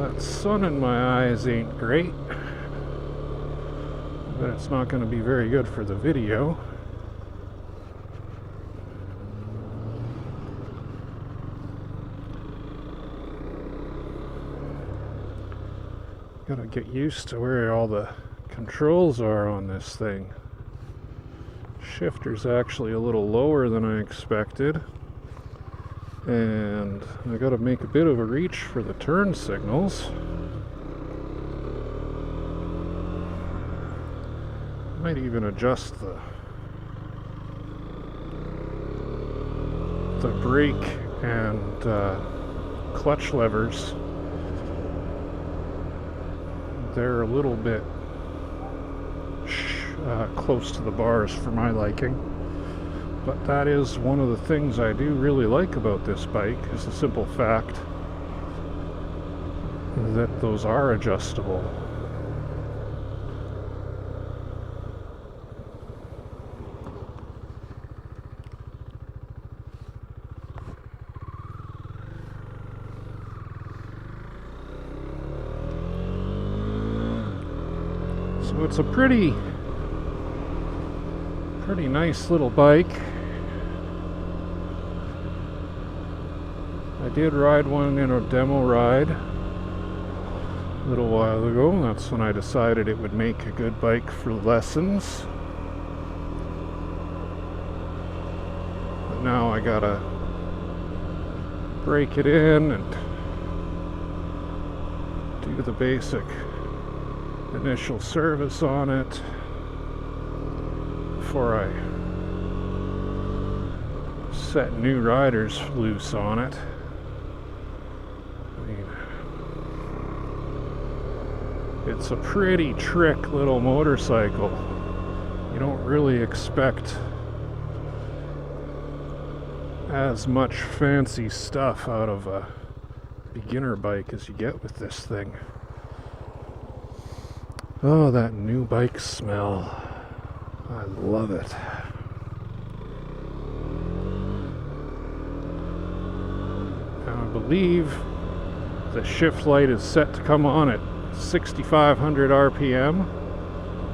That sun in my eyes ain't great, but it's not going to be very good for the video. Gotta get used to where all the controls are on this thing. Shifter's actually a little lower than I expected, and I gotta make a bit of a reach for the turn signals. Might even adjust the brake and clutch levers. They're a little bit close to the bars for my liking, but that is one of the things I do really like about this bike, is the simple fact that those are adjustable. So it's a pretty nice little bike. I did ride one in a demo ride a little while ago, and that's when I decided it would make a good bike for lessons. But now I gotta break it in and do the basic initial service on it before I set new riders loose on it. I mean, it's a pretty trick little motorcycle. You don't really expect as much fancy stuff out of a beginner bike as you get with this thing. Oh, that new bike smell. I love it. Now I believe the shift light is set to come on at 6,500 RPM.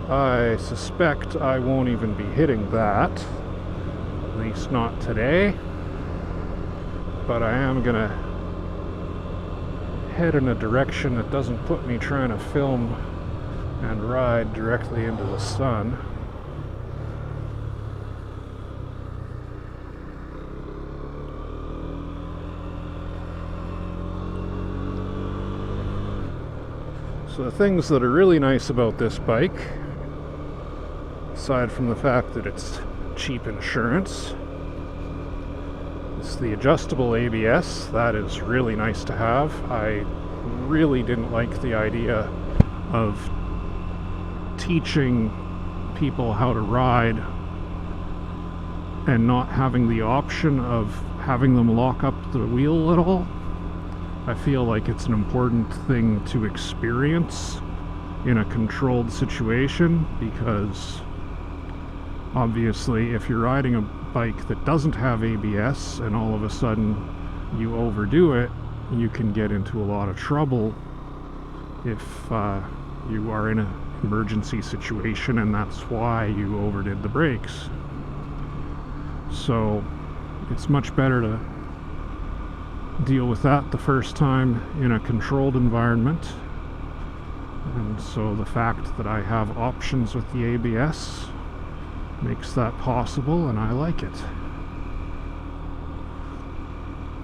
I suspect I won't even be hitting that, at least not today. But I am gonna head in a direction that doesn't put me trying to film and ride directly into the sun. So the things that are really nice about this bike, aside from the fact that it's cheap insurance, is the adjustable ABS. That is really nice to have. I really didn't like the idea of teaching people how to ride and not having the option of having them lock up the wheel at all. I feel like it's an important thing to experience in a controlled situation, because obviously if you're riding a bike that doesn't have ABS and all of a sudden you overdo it, you can get into a lot of trouble if you are in an emergency situation, and that's why you overdid the brakes. So it's much better to deal with that the first time in a controlled environment. And so the fact that I have options with the ABS makes that possible, and I like it.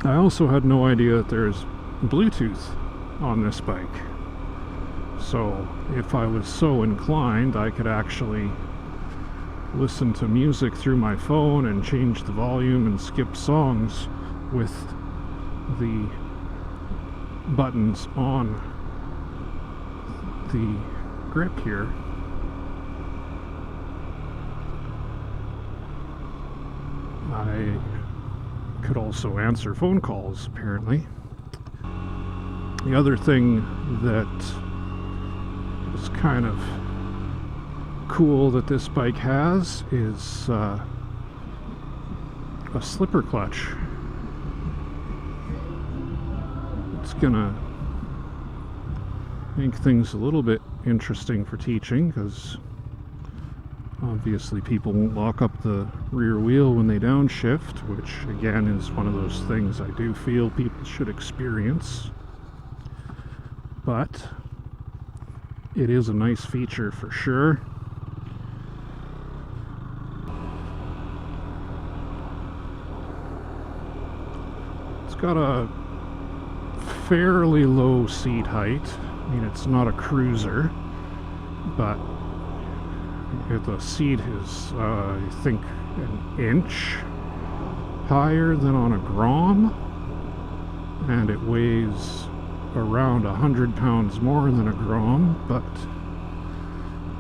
I also had no idea that there's Bluetooth on this bike. So if I was so inclined, I could actually listen to music through my phone and change the volume and skip songs with the buttons on the grip here. I could also answer phone calls, apparently. The other thing that is kind of cool that this bike has is a slipper clutch. It's gonna make things a little bit interesting for teaching, because obviously people won't lock up the rear wheel when they downshift, which again is one of those things I do feel people should experience. But it is a nice feature for sure. It's got a fairly low seat height. I mean, it's not a cruiser, but the seat is, I think, an inch higher than on a Grom, and it weighs around 100 pounds more than a Grom, but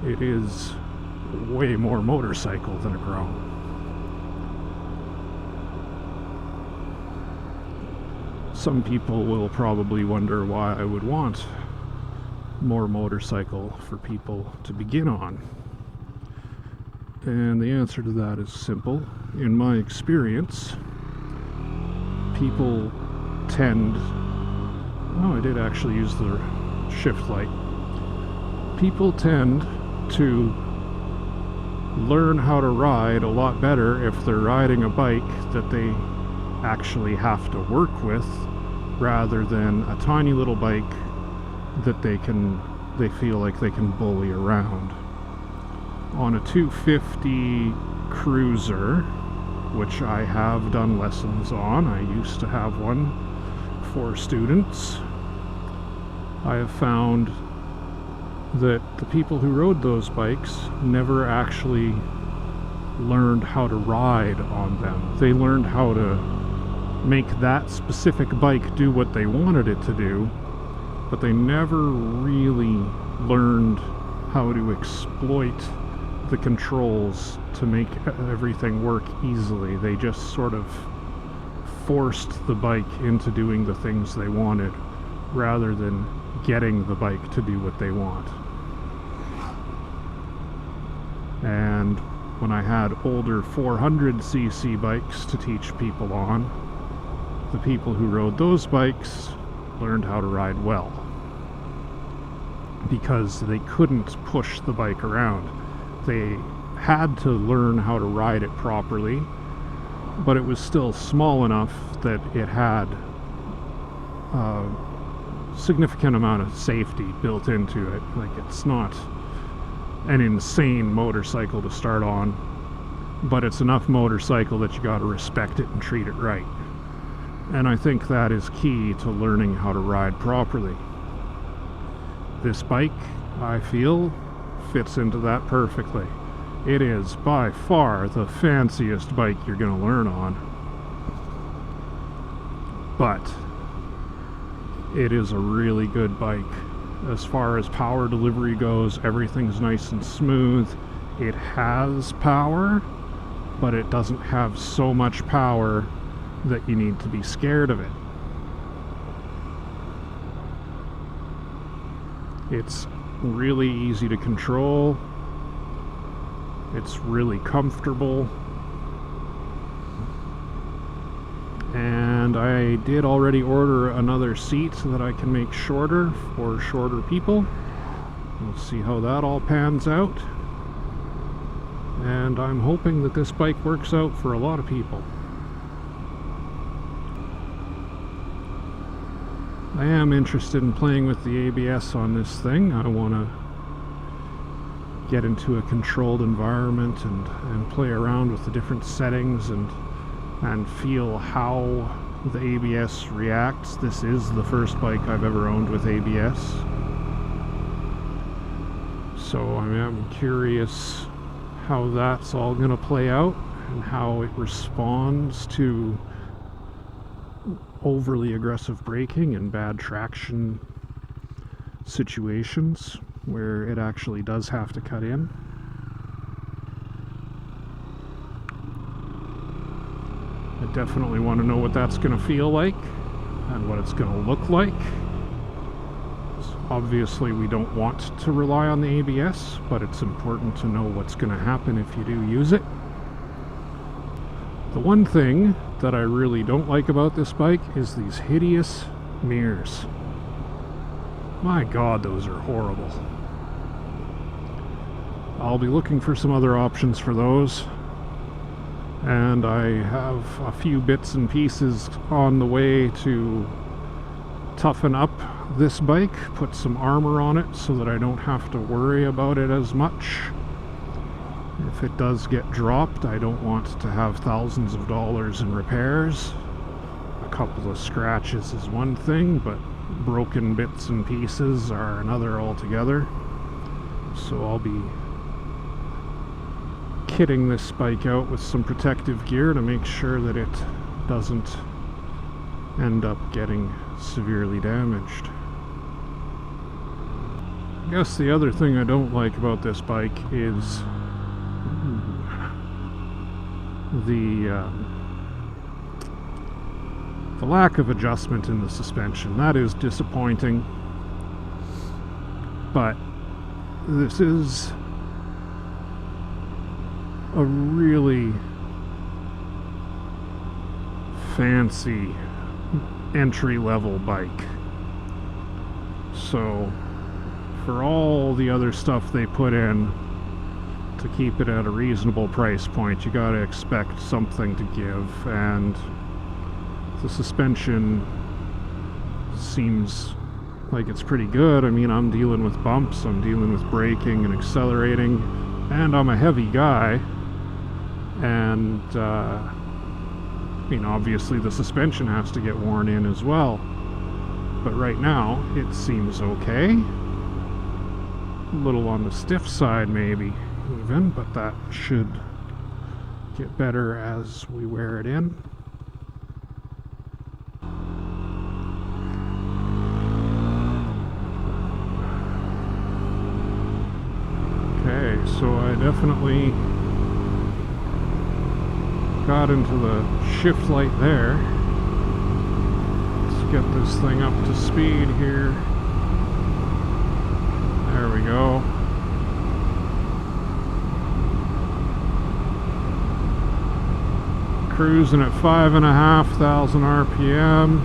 it is way more motorcycle than a Grom. Some people will probably wonder why I would want more motorcycle for people to begin on. And the answer to that is simple. In my experience, people tend... Oh, I did actually use the shift light. People tend to learn how to ride a lot better if they're riding a bike that they actually have to work with, rather than a tiny little bike that they feel like they can bully around. On a 250 cruiser, which I have done lessons on, I used to have one for students, I have found that the people who rode those bikes never actually learned how to ride on them. They learned how to make that specific bike do what they wanted it to do, but they never really learned how to exploit the controls to make everything work easily. They just sort of forced the bike into doing the things they wanted, rather than getting the bike to do what they want. And when I had older 400cc bikes to teach people on, the people who rode those bikes learned how to ride well, because they couldn't push the bike around. They had to learn how to ride it properly, but it was still small enough that it had a significant amount of safety built into it. Like, it's not an insane motorcycle to start on, but it's enough motorcycle that you gotta respect it and treat it right. And I think that is key to learning how to ride properly. This bike, I feel, fits into that perfectly. It is by far the fanciest bike you're going to learn on, but it is a really good bike. As far as power delivery goes, everything's nice and smooth. It has power, but it doesn't have so much power that you need to be scared of it. It's really easy to control. It's really comfortable. And I did already order another seat so that I can make shorter for shorter people. We'll see how that all pans out. And I'm hoping that this bike works out for a lot of people. I am interested in playing with the ABS on this thing. I want to get into a controlled environment and play around with the different settings and feel how the ABS reacts. This is the first bike I've ever owned with ABS, so I am curious how that's all going to play out and how it responds to overly aggressive braking and bad traction situations where it actually does have to cut in. I definitely want to know what that's going to feel like and what it's going to look like. Obviously we don't want to rely on the ABS, but it's important to know what's going to happen if you do use it. The one thing that I really don't like about this bike is these hideous mirrors. My God, those are horrible. I'll be looking for some other options for those. And I have a few bits and pieces on the way to toughen up this bike, put some armor on it so that I don't have to worry about it as much. If it does get dropped, I don't want to have thousands of dollars in repairs. A couple of scratches is one thing, but broken bits and pieces are another altogether. So I'll be kitting this bike out with some protective gear to make sure that it doesn't end up getting severely damaged. I guess the other thing I don't like about this bike is the lack of adjustment in the suspension. That is disappointing, but this is a really fancy entry-level bike. So for all the other stuff they put in to keep it at a reasonable price point, you gotta expect something to give, and the suspension seems like it's pretty good. I mean, I'm dealing with bumps, I'm dealing with braking and accelerating, and I'm a heavy guy, and I mean, obviously the suspension has to get worn in as well, but right now it seems okay. A little on the stiff side maybe even, but that should get better as we wear it in. Okay, so I definitely got into the shift light there. Let's get this thing up to speed here. There we go. Cruising at 5,500 RPM.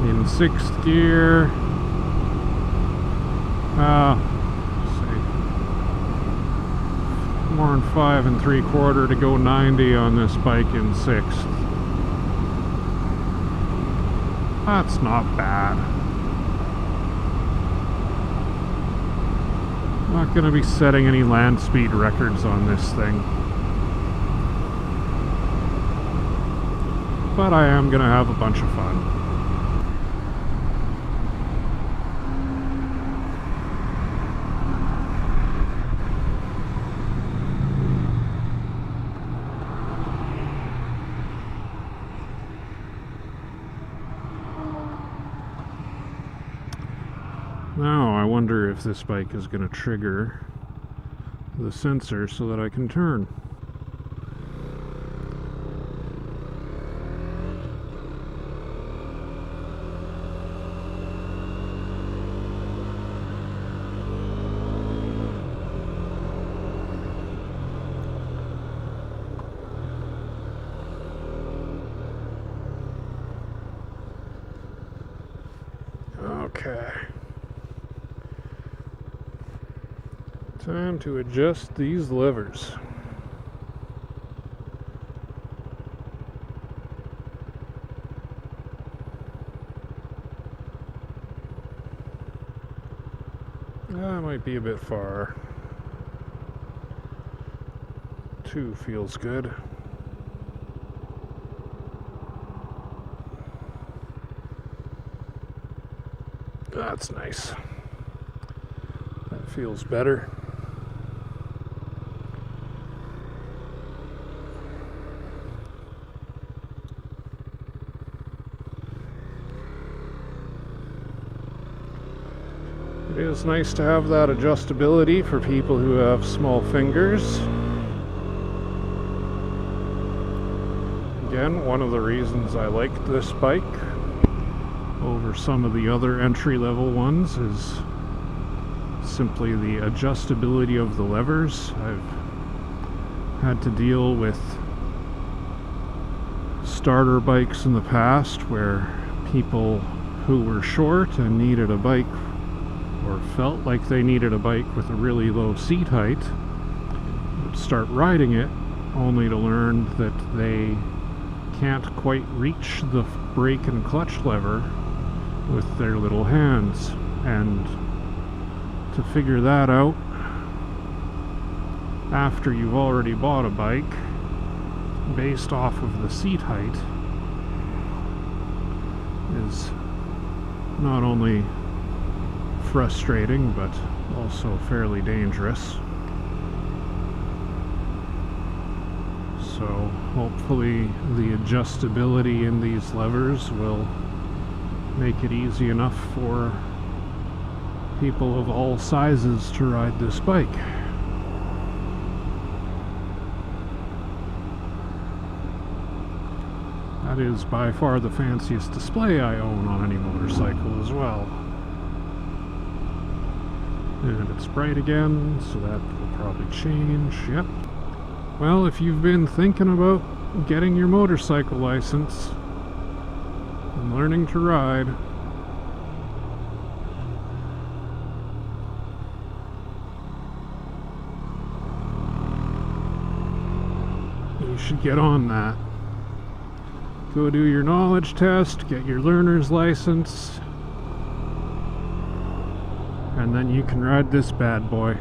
In 6th gear. Let's see. 4 5 3/4 to go 90 on this bike in 6th. That's not bad. Not going to be setting any land speed records on this thing, but I am going to have a bunch of fun. Now I wonder if this bike is going to trigger the sensor so that I can turn. Okay. Time to adjust these levers. That might be a bit far. 2 feels good. That's nice. That feels better. It is nice to have that adjustability for people who have small fingers. Again, one of the reasons I liked this bike over some of the other entry-level ones is simply the adjustability of the levers. I've had to deal with starter bikes in the past where people who were short and needed a bike or felt like they needed a bike with a really low seat height would start riding it only to learn that they can't quite reach the brake and clutch lever with their little hands. And to figure that out after you've already bought a bike based off of the seat height is not only frustrating but also fairly dangerous. So hopefully the adjustability in these levers will make it easy enough for people of all sizes to ride this bike. That is by far the fanciest display I own on any motorcycle as well. And it's bright again, so that will probably change. Yep. Well, if you've been thinking about getting your motorcycle license and learning to ride, you should get on that. Go do your knowledge test, get your learner's license, and then you can ride this bad boy.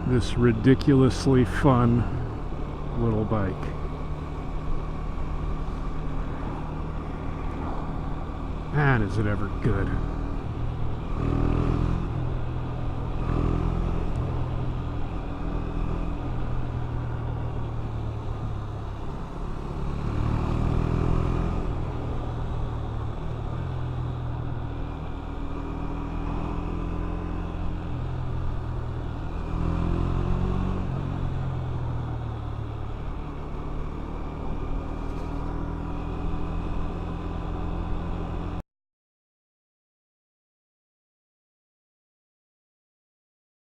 This ridiculously fun little bike. Man, is it ever good.